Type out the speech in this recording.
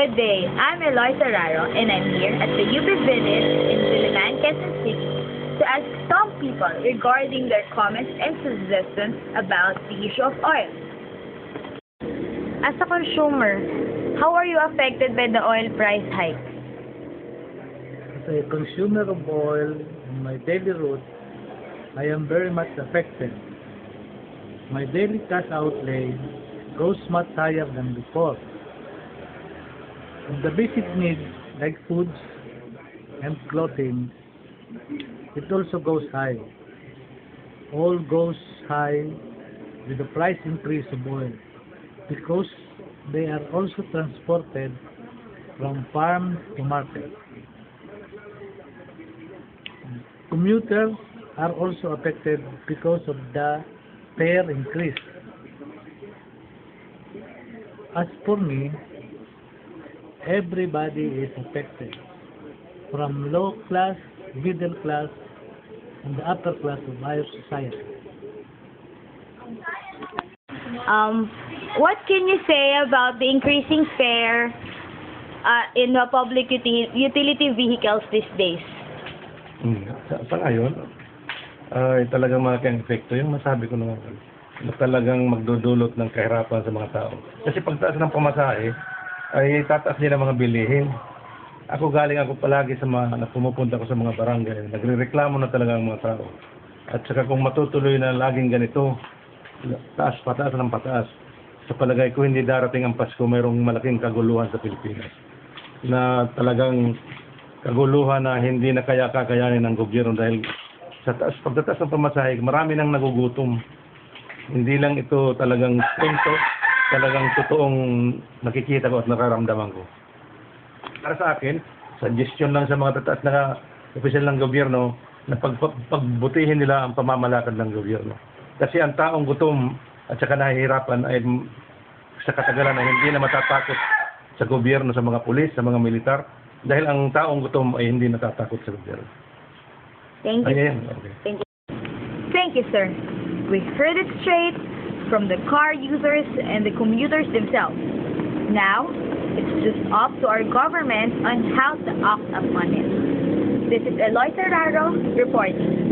Good day, I'm Eloy Serraro and I'm here at the UP Village in Diliman, Quezon City to ask some people regarding their comments and suggestions about the issue of oil. As a consumer, how are you affected by the oil price hike? As a consumer of oil in my daily route, I am very much affected. My daily cash outlay goes much higher than before. And the basic needs like foods and clothing, it also goes high. All goes high with the price increase of oil because they are also transported from farm to market. Commuters are also affected because of the fare increase. As for me, everybody is affected, from low class, middle class, and the upper class of our society. What can you say about the increasing fare in the public utility vehicles these days? Sa ngayon, ay talagang malaking epekto yung masabi ko naman na talagang magdudulot ng kahirapan sa mga tao. Kasi pagtaas ng pamasahe, ay tataas din ang mga bilihin. Galing ako palagi sa mga pumupunta ko sa mga barangay. Nagrereklamo na talaga ang mga tao. At saka kung matutuloy na laging ganito, pataas ng pataas, sa palagay ko hindi darating ang Pasko, mayroong malaking kaguluhan sa Pilipinas. Na talagang kaguluhan na hindi na kakayanin ng gobyerno dahil sa pagtataas ng pamasahe, marami nang nagugutom. Hindi lang ito talagang kwento, talagang totoong nakikita ko at nararamdaman ko. Para sa akin, suggestion lang sa mga tataas na opisyal ng gobyerno na pagbutihin nila ang pamamalakad ng gobyerno. Kasi ang taong gutom at saka nahihirapan ay sa katagalan ay hindi na matatakot sa gobyerno, sa mga pulis, sa mga militar, dahil ang taong gutom ay hindi natatakot sa gobyerno. Thank you. Okay. Thank you, sir. We heard it straight from the car users and the commuters themselves. Now, it's just up to our government on how to act upon it. This is Eloy Serraro reporting.